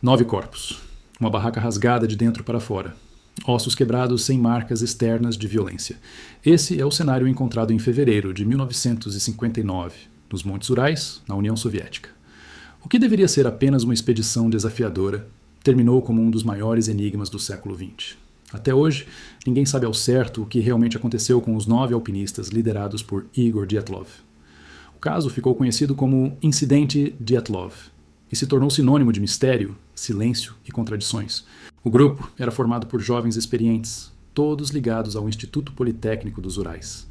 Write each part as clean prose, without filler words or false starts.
9 corpos. Uma barraca rasgada de dentro para fora. Ossos quebrados sem marcas externas de violência. Esse é o cenário encontrado em fevereiro de 1959, nos Montes Urais, na União Soviética. O que deveria ser apenas uma expedição desafiadora, terminou como um dos maiores enigmas do século XX. Até hoje, ninguém sabe ao certo o que realmente aconteceu com os 9 alpinistas liderados por Igor Dyatlov. O caso ficou conhecido como Incidente Dyatlov e se tornou sinônimo de mistério, silêncio e contradições. O grupo era formado por jovens experientes, todos ligados ao Instituto Politécnico dos Urais.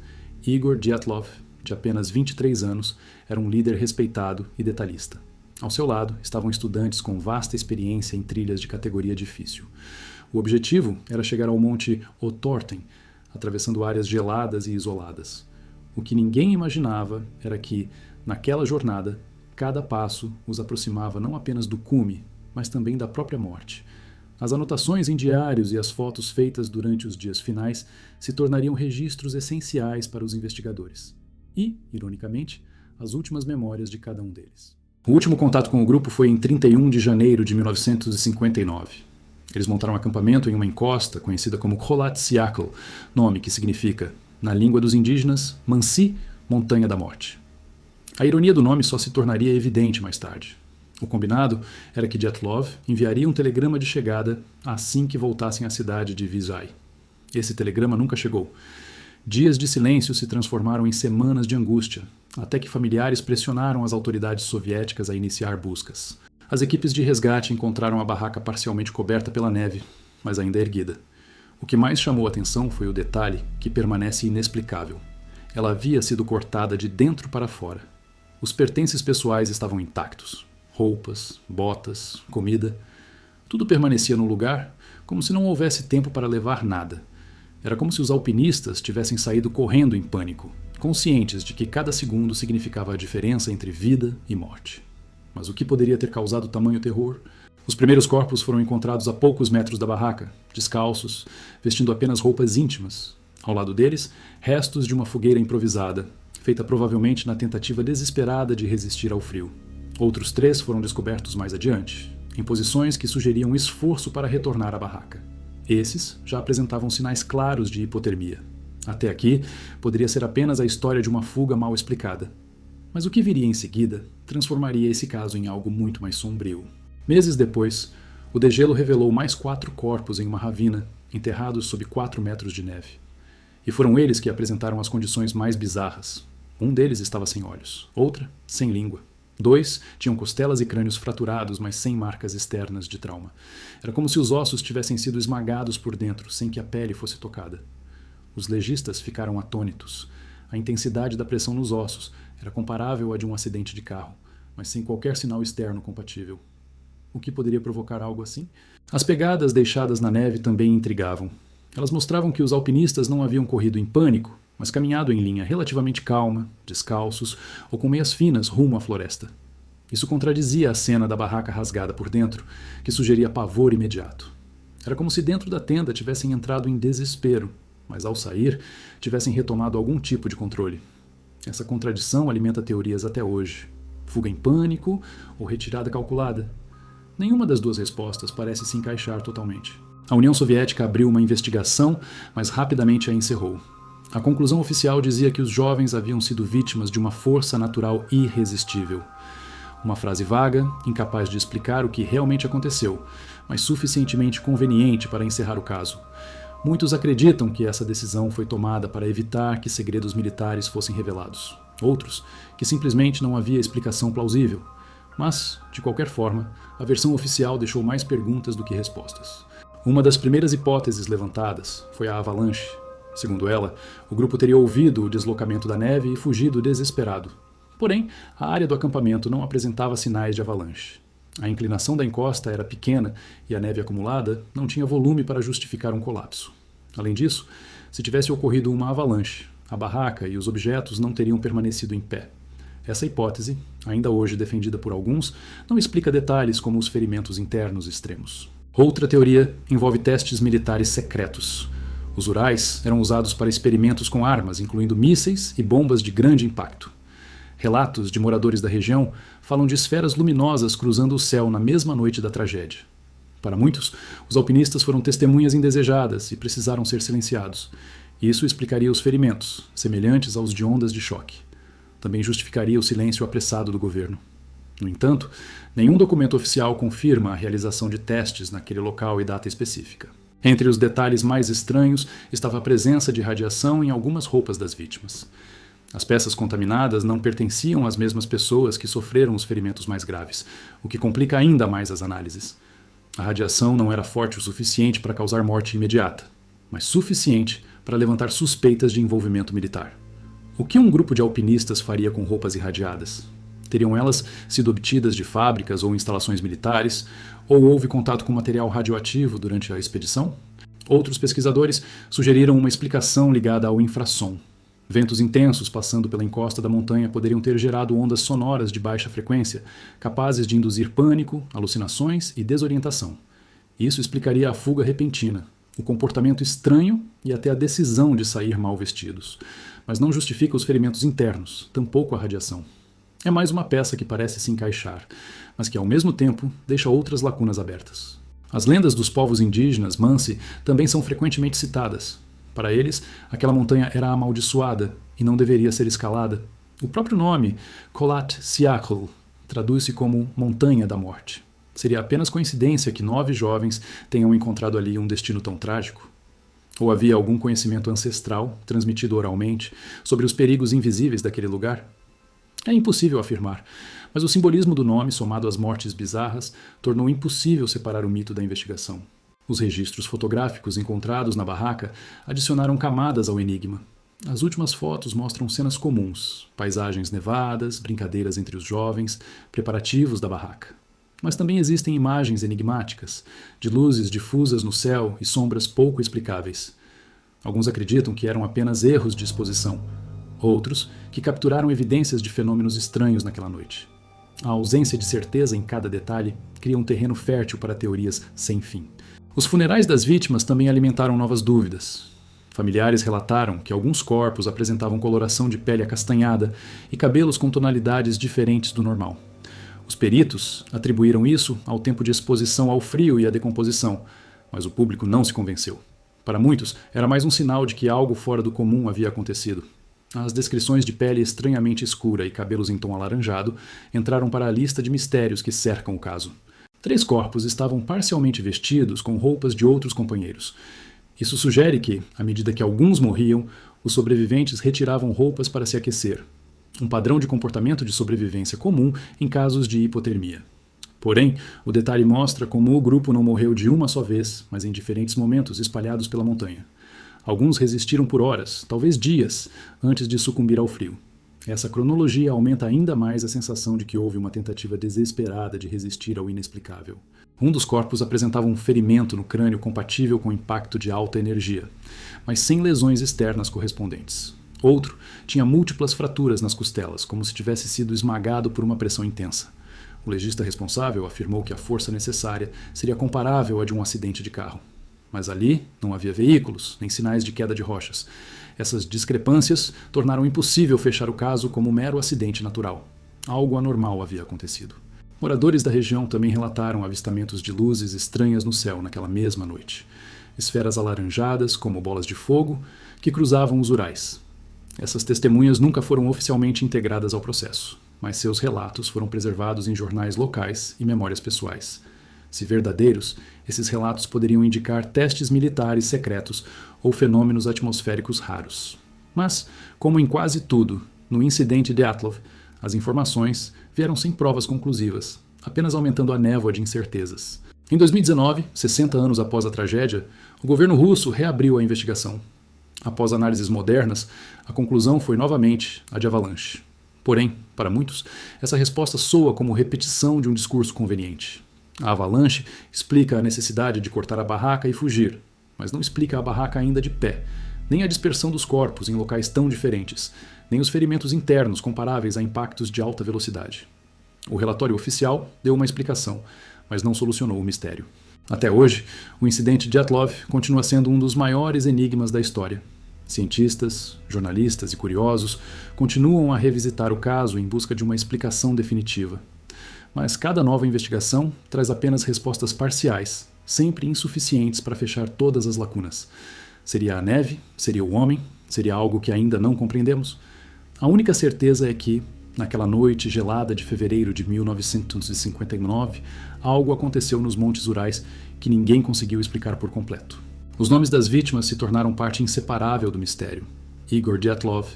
Igor Dyatlov, de apenas 23 anos, era um líder respeitado e detalhista. Ao seu lado estavam estudantes com vasta experiência em trilhas de categoria difícil. O objetivo era chegar ao monte Otorten, atravessando áreas geladas e isoladas. O que ninguém imaginava era que, naquela jornada, cada passo os aproximava não apenas do cume, mas também da própria morte. As anotações em diários e as fotos feitas durante os dias finais se tornariam registros essenciais para os investigadores. E, ironicamente, as últimas memórias de cada um deles. O último contato com o grupo foi em 31 de janeiro de 1959. Eles montaram um acampamento em uma encosta conhecida como Kholat Syakhl, nome que significa, na língua dos indígenas, Mansi, Montanha da Morte. A ironia do nome só se tornaria evidente mais tarde. O combinado era que Dyatlov enviaria um telegrama de chegada assim que voltassem à cidade de Vizhai. Esse telegrama nunca chegou. Dias de silêncio se transformaram em semanas de angústia, até que familiares pressionaram as autoridades soviéticas a iniciar buscas. As equipes de resgate encontraram a barraca parcialmente coberta pela neve, mas ainda erguida. O que mais chamou a atenção foi o detalhe que permanece inexplicável. Ela havia sido cortada de dentro para fora. Os pertences pessoais estavam intactos. Roupas, botas, comida. Tudo permanecia no lugar, como se não houvesse tempo para levar nada. Era como se os alpinistas tivessem saído correndo em pânico, conscientes de que cada segundo significava a diferença entre vida e morte. Mas o que poderia ter causado tamanho terror? Os primeiros corpos foram encontrados a poucos metros da barraca, descalços, vestindo apenas roupas íntimas. Ao lado deles, restos de uma fogueira improvisada, feita provavelmente na tentativa desesperada de resistir ao frio. Outros 3 foram descobertos mais adiante, em posições que sugeriam esforço para retornar à barraca. Esses já apresentavam sinais claros de hipotermia. Até aqui, poderia ser apenas a história de uma fuga mal explicada. Mas o que viria em seguida transformaria esse caso em algo muito mais sombrio. Meses depois, o degelo revelou mais 4 corpos em uma ravina, enterrados sob 4 metros de neve. E foram eles que apresentaram as condições mais bizarras. Um deles estava sem olhos, outra sem língua. 2 tinham costelas e crânios fraturados, mas sem marcas externas de trauma. Era como se os ossos tivessem sido esmagados por dentro, sem que a pele fosse tocada. Os legistas ficaram atônitos. A intensidade da pressão nos ossos era comparável à de um acidente de carro, mas sem qualquer sinal externo compatível. O que poderia provocar algo assim? As pegadas deixadas na neve também intrigavam. Elas mostravam que os alpinistas não haviam corrido em pânico, mas caminhado em linha relativamente calma, descalços ou com meias finas rumo à floresta. Isso contradizia a cena da barraca rasgada por dentro, que sugeria pavor imediato. Era como se dentro da tenda tivessem entrado em desespero, mas ao sair, tivessem retomado algum tipo de controle. Essa contradição alimenta teorias até hoje. Fuga em pânico ou retirada calculada? Nenhuma das duas respostas parece se encaixar totalmente. A União Soviética abriu uma investigação, mas rapidamente a encerrou. A conclusão oficial dizia que os jovens haviam sido vítimas de uma força natural irresistível. Uma frase vaga, incapaz de explicar o que realmente aconteceu, mas suficientemente conveniente para encerrar o caso. Muitos acreditam que essa decisão foi tomada para evitar que segredos militares fossem revelados. Outros, que simplesmente não havia explicação plausível. Mas, de qualquer forma, a versão oficial deixou mais perguntas do que respostas. Uma das primeiras hipóteses levantadas foi a avalanche. Segundo ela, o grupo teria ouvido o deslocamento da neve e fugido desesperado. Porém, a área do acampamento não apresentava sinais de avalanche. A inclinação da encosta era pequena e a neve acumulada não tinha volume para justificar um colapso. Além disso, se tivesse ocorrido uma avalanche, a barraca e os objetos não teriam permanecido em pé. Essa hipótese, ainda hoje defendida por alguns, não explica detalhes como os ferimentos internos extremos. Outra teoria envolve testes militares secretos. Os Urais eram usados para experimentos com armas, incluindo mísseis e bombas de grande impacto. Relatos de moradores da região falam de esferas luminosas cruzando o céu na mesma noite da tragédia. Para muitos, os alpinistas foram testemunhas indesejadas e precisaram ser silenciados. Isso explicaria os ferimentos, semelhantes aos de ondas de choque. Também justificaria o silêncio apressado do governo. No entanto, nenhum documento oficial confirma a realização de testes naquele local e data específica. Entre os detalhes mais estranhos estava a presença de radiação em algumas roupas das vítimas. As peças contaminadas não pertenciam às mesmas pessoas que sofreram os ferimentos mais graves, o que complica ainda mais as análises. A radiação não era forte o suficiente para causar morte imediata, mas suficiente para levantar suspeitas de envolvimento militar. O que um grupo de alpinistas faria com roupas irradiadas? Teriam elas sido obtidas de fábricas ou instalações militares? Ou houve contato com material radioativo durante a expedição? Outros pesquisadores sugeriram uma explicação ligada ao infrassom. Ventos intensos passando pela encosta da montanha poderiam ter gerado ondas sonoras de baixa frequência, capazes de induzir pânico, alucinações e desorientação. Isso explicaria a fuga repentina, o comportamento estranho e até a decisão de sair mal vestidos. Mas não justifica os ferimentos internos, tampouco a radiação. É mais uma peça que parece se encaixar, mas que ao mesmo tempo deixa outras lacunas abertas. As lendas dos povos indígenas Mansi também são frequentemente citadas. Para eles, aquela montanha era amaldiçoada e não deveria ser escalada. O próprio nome, Kholat Syakhl, traduz-se como Montanha da Morte. Seria apenas coincidência que 9 jovens tenham encontrado ali um destino tão trágico? Ou havia algum conhecimento ancestral, transmitido oralmente, sobre os perigos invisíveis daquele lugar? É impossível afirmar, mas o simbolismo do nome, somado às mortes bizarras, tornou impossível separar o mito da investigação. Os registros fotográficos encontrados na barraca adicionaram camadas ao enigma. As últimas fotos mostram cenas comuns, paisagens nevadas, brincadeiras entre os jovens, preparativos da barraca. Mas também existem imagens enigmáticas, de luzes difusas no céu e sombras pouco explicáveis. Alguns acreditam que eram apenas erros de exposição, outros que capturaram evidências de fenômenos estranhos naquela noite. A ausência de certeza em cada detalhe cria um terreno fértil para teorias sem fim. Os funerais das vítimas também alimentaram novas dúvidas. Familiares relataram que alguns corpos apresentavam coloração de pele acastanhada e cabelos com tonalidades diferentes do normal. Os peritos atribuíram isso ao tempo de exposição ao frio e à decomposição, mas o público não se convenceu. Para muitos, era mais um sinal de que algo fora do comum havia acontecido. As descrições de pele estranhamente escura e cabelos em tom alaranjado entraram para a lista de mistérios que cercam o caso. 3 corpos estavam parcialmente vestidos com roupas de outros companheiros. Isso sugere que, à medida que alguns morriam, os sobreviventes retiravam roupas para se aquecer. Um padrão de comportamento de sobrevivência comum em casos de hipotermia. Porém, o detalhe mostra como o grupo não morreu de uma só vez, mas em diferentes momentos espalhados pela montanha. Alguns resistiram por horas, talvez dias, antes de sucumbir ao frio. Essa cronologia aumenta ainda mais a sensação de que houve uma tentativa desesperada de resistir ao inexplicável. Um dos corpos apresentava um ferimento no crânio compatível com impacto de alta energia, mas sem lesões externas correspondentes. Outro tinha múltiplas fraturas nas costelas, como se tivesse sido esmagado por uma pressão intensa. O legista responsável afirmou que a força necessária seria comparável à de um acidente de carro. Mas ali não havia veículos, nem sinais de queda de rochas. Essas discrepâncias tornaram impossível fechar o caso como um mero acidente natural. Algo anormal havia acontecido. Moradores da região também relataram avistamentos de luzes estranhas no céu naquela mesma noite. Esferas alaranjadas, como bolas de fogo, que cruzavam os urais. Essas testemunhas nunca foram oficialmente integradas ao processo, mas seus relatos foram preservados em jornais locais e memórias pessoais. Se verdadeiros, esses relatos poderiam indicar testes militares secretos ou fenômenos atmosféricos raros. Mas, como em quase tudo, no incidente de Dyatlov, as informações vieram sem provas conclusivas, apenas aumentando a névoa de incertezas. Em 2019, 60 anos após a tragédia, o governo russo reabriu a investigação. Após análises modernas, a conclusão foi novamente a de avalanche. Porém, para muitos, essa resposta soa como repetição de um discurso conveniente. A avalanche explica a necessidade de cortar a barraca e fugir, mas não explica a barraca ainda de pé, nem a dispersão dos corpos em locais tão diferentes, nem os ferimentos internos comparáveis a impactos de alta velocidade. O relatório oficial deu uma explicação, mas não solucionou o mistério. Até hoje, o incidente de Dyatlov continua sendo um dos maiores enigmas da história. Cientistas, jornalistas e curiosos continuam a revisitar o caso em busca de uma explicação definitiva. Mas cada nova investigação traz apenas respostas parciais, sempre insuficientes para fechar todas as lacunas. Seria a neve? Seria o homem? Seria algo que ainda não compreendemos? A única certeza é que, naquela noite gelada de fevereiro de 1959, algo aconteceu nos Montes Urais que ninguém conseguiu explicar por completo. Os nomes das vítimas se tornaram parte inseparável do mistério. Igor Dyatlov,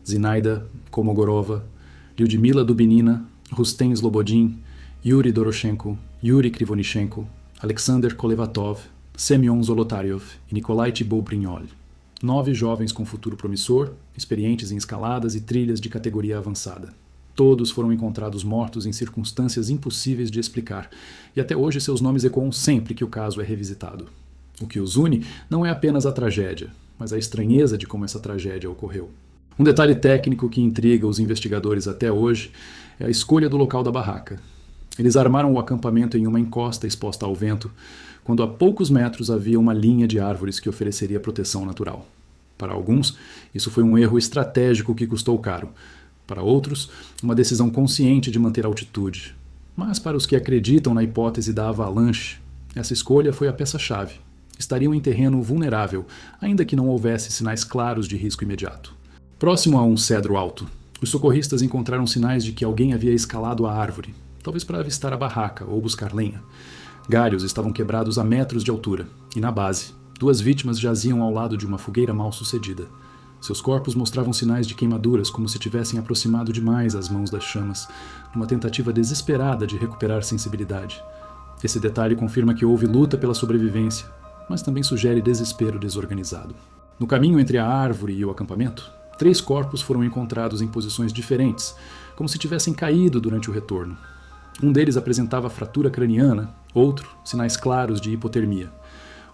Zinaida Kolmogorova, Lyudmila Dubinina, Rustem Slobodin, Yuri Doroshenko, Yuri Krivonichenko, Alexander Kolevatov, Semyon Zolotaryov e Nikolai Thibault-Brignol. 9 jovens com futuro promissor, experientes em escaladas e trilhas de categoria avançada. Todos foram encontrados mortos em circunstâncias impossíveis de explicar, e até hoje seus nomes ecoam sempre que o caso é revisitado. O que os une não é apenas a tragédia, mas a estranheza de como essa tragédia ocorreu. Um detalhe técnico que intriga os investigadores até hoje é a escolha do local da barraca. Eles armaram o acampamento em uma encosta exposta ao vento, quando a poucos metros havia uma linha de árvores que ofereceria proteção natural. Para alguns, isso foi um erro estratégico que custou caro. Para outros, uma decisão consciente de manter a altitude. Mas para os que acreditam na hipótese da avalanche, essa escolha foi a peça-chave. Estariam em terreno vulnerável, ainda que não houvesse sinais claros de risco imediato. Próximo a um cedro alto, os socorristas encontraram sinais de que alguém havia escalado a árvore, talvez para avistar a barraca ou buscar lenha. Galhos estavam quebrados a metros de altura, e na base, 2 vítimas jaziam ao lado de uma fogueira mal-sucedida. Seus corpos mostravam sinais de queimaduras, como se tivessem aproximado demais as mãos das chamas, numa tentativa desesperada de recuperar sensibilidade. Esse detalhe confirma que houve luta pela sobrevivência, mas também sugere desespero desorganizado. No caminho entre a árvore e o acampamento, 3 corpos foram encontrados em posições diferentes, como se tivessem caído durante o retorno. Um deles apresentava fratura craniana, outro, sinais claros de hipotermia.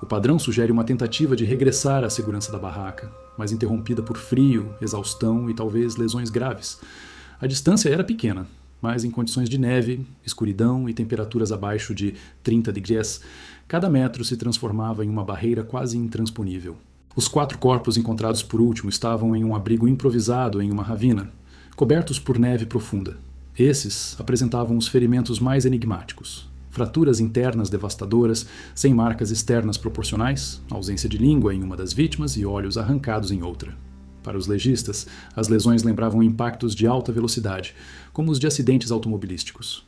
O padrão sugere uma tentativa de regressar à segurança da barraca, mas interrompida por frio, exaustão e talvez lesões graves. A distância era pequena, mas em condições de neve, escuridão e temperaturas abaixo de 30 degrees, cada metro se transformava em uma barreira quase intransponível. Os 4 corpos encontrados por último estavam em um abrigo improvisado em uma ravina, cobertos por neve profunda. Esses apresentavam os ferimentos mais enigmáticos. Fraturas internas devastadoras, sem marcas externas proporcionais, ausência de língua em uma das vítimas e olhos arrancados em outra. Para os legistas, as lesões lembravam impactos de alta velocidade, como os de acidentes automobilísticos.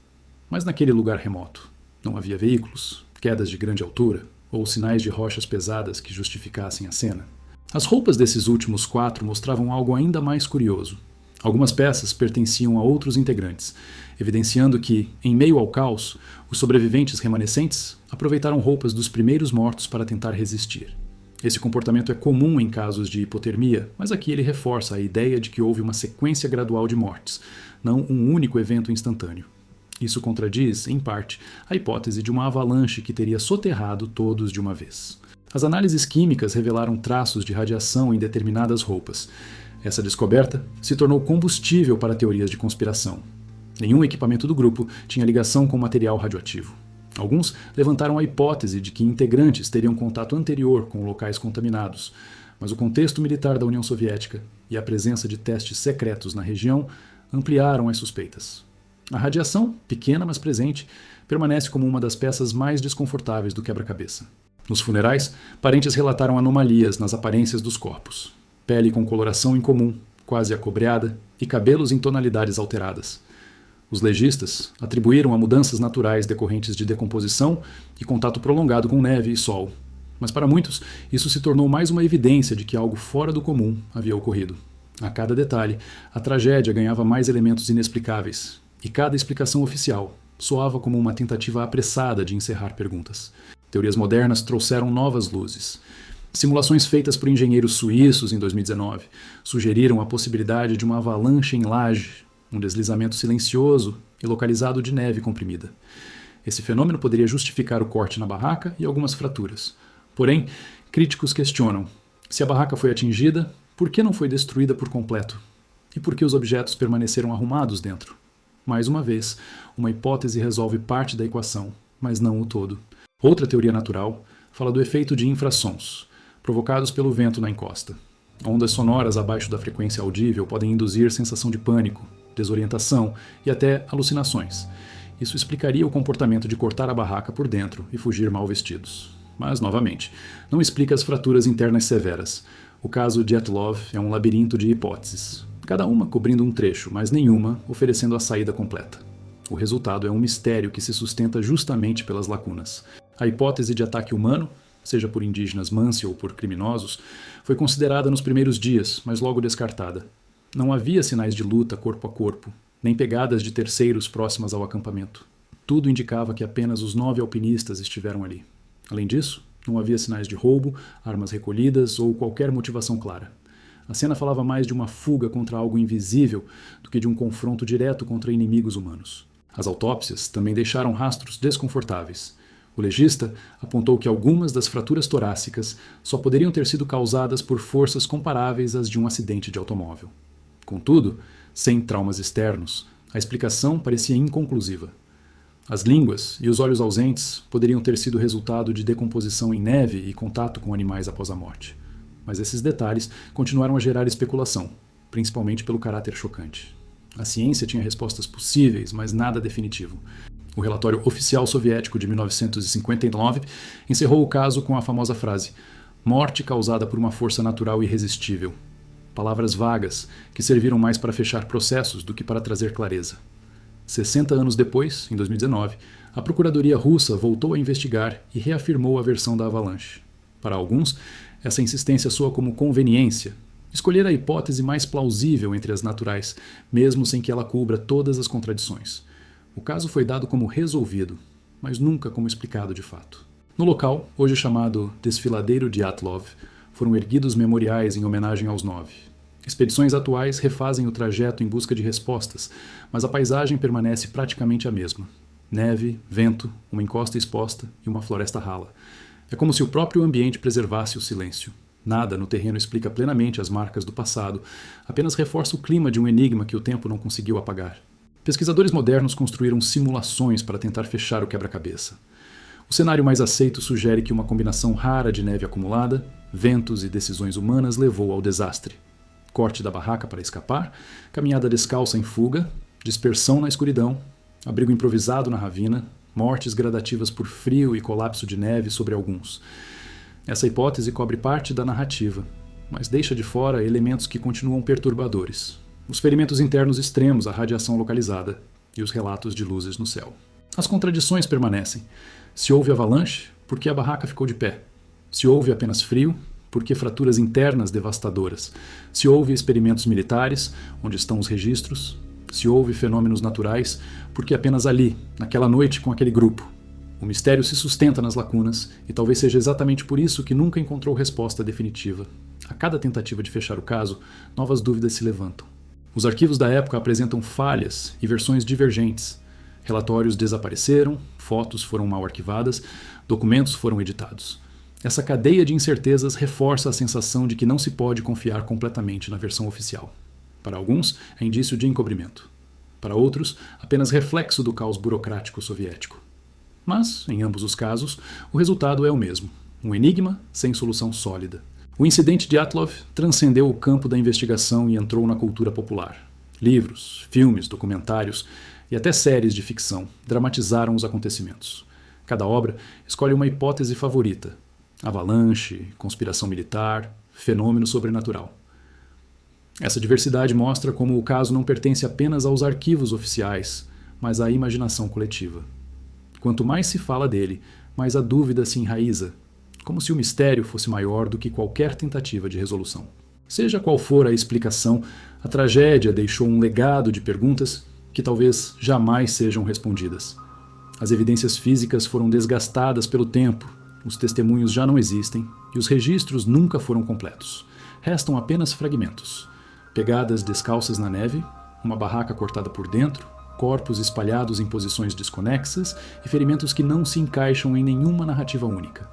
Mas naquele lugar remoto, não havia veículos, quedas de grande altura ou sinais de rochas pesadas que justificassem a cena. As roupas desses últimos 4 mostravam algo ainda mais curioso. Algumas peças pertenciam a outros integrantes, evidenciando que, em meio ao caos, os sobreviventes remanescentes aproveitaram roupas dos primeiros mortos para tentar resistir. Esse comportamento é comum em casos de hipotermia, mas aqui ele reforça a ideia de que houve uma sequência gradual de mortes, não um único evento instantâneo. Isso contradiz, em parte, a hipótese de uma avalanche que teria soterrado todos de uma vez. As análises químicas revelaram traços de radiação em determinadas roupas. Essa descoberta se tornou combustível para teorias de conspiração. Nenhum equipamento do grupo tinha ligação com material radioativo. Alguns levantaram a hipótese de que integrantes teriam contato anterior com locais contaminados, mas o contexto militar da União Soviética e a presença de testes secretos na região ampliaram as suspeitas. A radiação, pequena mas presente, permanece como uma das peças mais desconfortáveis do quebra-cabeça. Nos funerais, parentes relataram anomalias nas aparências dos corpos. Pele com coloração incomum, quase acobreada, e cabelos em tonalidades alteradas. Os legistas atribuíram a mudanças naturais decorrentes de decomposição e contato prolongado com neve e sol. Mas para muitos, isso se tornou mais uma evidência de que algo fora do comum havia ocorrido. A cada detalhe, a tragédia ganhava mais elementos inexplicáveis, e cada explicação oficial soava como uma tentativa apressada de encerrar perguntas. Teorias modernas trouxeram novas luzes. Simulações feitas por engenheiros suíços em 2019 sugeriram a possibilidade de uma avalanche em laje, um deslizamento silencioso e localizado de neve comprimida. Esse fenômeno poderia justificar o corte na barraca e algumas fraturas. Porém, críticos questionam: se a barraca foi atingida, por que não foi destruída por completo? E por que os objetos permaneceram arrumados dentro? Mais uma vez, uma hipótese resolve parte da equação, mas não o todo. Outra teoria natural fala do efeito de infrassons, provocados pelo vento na encosta. Ondas sonoras abaixo da frequência audível podem induzir sensação de pânico, desorientação e até alucinações. Isso explicaria o comportamento de cortar a barraca por dentro e fugir mal vestidos. Mas, novamente, não explica as fraturas internas severas. O caso Dyatlov é um labirinto de hipóteses, cada uma cobrindo um trecho, mas nenhuma oferecendo a saída completa. O resultado é um mistério que se sustenta justamente pelas lacunas. A hipótese de ataque humano, seja por indígenas Mansi ou por criminosos, foi considerada nos primeiros dias, mas logo descartada. Não havia sinais de luta corpo a corpo, nem pegadas de terceiros próximas ao acampamento. Tudo indicava que apenas os 9 alpinistas estiveram ali. Além disso, não havia sinais de roubo, armas recolhidas ou qualquer motivação clara. A cena falava mais de uma fuga contra algo invisível do que de um confronto direto contra inimigos humanos. As autópsias também deixaram rastros desconfortáveis. O legista apontou que algumas das fraturas torácicas só poderiam ter sido causadas por forças comparáveis às de um acidente de automóvel. Contudo, sem traumas externos, a explicação parecia inconclusiva. As línguas e os olhos ausentes poderiam ter sido resultado de decomposição em neve e contato com animais após a morte. Mas esses detalhes continuaram a gerar especulação, principalmente pelo caráter chocante. A ciência tinha respostas possíveis, mas nada definitivo. O relatório oficial soviético de 1959 encerrou o caso com a famosa frase: "Morte causada por uma força natural irresistível". Palavras vagas que serviram mais para fechar processos do que para trazer clareza. 60 anos depois, em 2019, a Procuradoria Russa voltou a investigar e reafirmou a versão da avalanche. Para alguns, essa insistência soa como conveniência, escolher a hipótese mais plausível entre as naturais, mesmo sem que ela cubra todas as contradições. O caso foi dado como resolvido, mas nunca como explicado de fato. No local, hoje chamado Desfiladeiro Dyatlov, foram erguidos memoriais em homenagem aos 9. Expedições atuais refazem o trajeto em busca de respostas, mas a paisagem permanece praticamente a mesma. Neve, vento, uma encosta exposta e uma floresta rala. É como se o próprio ambiente preservasse o silêncio. Nada no terreno explica plenamente as marcas do passado, apenas reforça o clima de um enigma que o tempo não conseguiu apagar. Pesquisadores modernos construíram simulações para tentar fechar o quebra-cabeça. O cenário mais aceito sugere que uma combinação rara de neve acumulada, ventos e decisões humanas levou ao desastre. Corte da barraca para escapar, caminhada descalça em fuga, dispersão na escuridão, abrigo improvisado na ravina, mortes gradativas por frio e colapso de neve sobre alguns. Essa hipótese cobre parte da narrativa, mas deixa de fora elementos que continuam perturbadores. Os ferimentos internos extremos à radiação localizada e os relatos de luzes no céu. As contradições permanecem. Se houve avalanche, por que a barraca ficou de pé? Se houve apenas frio, por que fraturas internas devastadoras? Se houve experimentos militares, onde estão os registros? Se houve fenômenos naturais, por que apenas ali, naquela noite com aquele grupo? O mistério se sustenta nas lacunas, e talvez seja exatamente por isso que nunca encontrou resposta definitiva. A cada tentativa de fechar o caso, novas dúvidas se levantam. Os arquivos da época apresentam falhas e versões divergentes. Relatórios desapareceram, fotos foram mal arquivadas, documentos foram editados. Essa cadeia de incertezas reforça a sensação de que não se pode confiar completamente na versão oficial. Para alguns, é indício de encobrimento. Para outros, apenas reflexo do caos burocrático soviético. Mas, em ambos os casos, o resultado é o mesmo: um enigma sem solução sólida. O incidente de Dyatlov transcendeu o campo da investigação e entrou na cultura popular. Livros, filmes, documentários e até séries de ficção dramatizaram os acontecimentos. Cada obra escolhe uma hipótese favorita: avalanche, conspiração militar, fenômeno sobrenatural. Essa diversidade mostra como o caso não pertence apenas aos arquivos oficiais, mas à imaginação coletiva. Quanto mais se fala dele, mais a dúvida se enraiza, como se o mistério fosse maior do que qualquer tentativa de resolução. Seja qual for a explicação, a tragédia deixou um legado de perguntas que talvez jamais sejam respondidas. As evidências físicas foram desgastadas pelo tempo, os testemunhos já não existem e os registros nunca foram completos. Restam apenas fragmentos. Pegadas descalças na neve, uma barraca cortada por dentro, corpos espalhados em posições desconexas e ferimentos que não se encaixam em nenhuma narrativa única.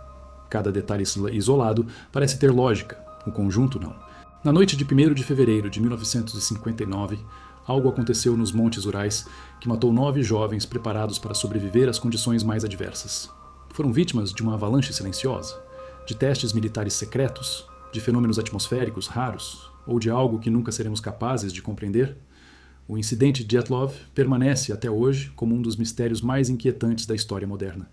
Cada detalhe isolado parece ter lógica, o conjunto não. Na noite de 1º de fevereiro de 1959, algo aconteceu nos Montes Urais que matou 9 jovens preparados para sobreviver às condições mais adversas. Foram vítimas de uma avalanche silenciosa, de testes militares secretos, De fenômenos atmosféricos raros? Ou de algo que nunca seremos capazes de compreender? O incidente Dyatlov permanece até hoje como um dos mistérios mais inquietantes da história moderna.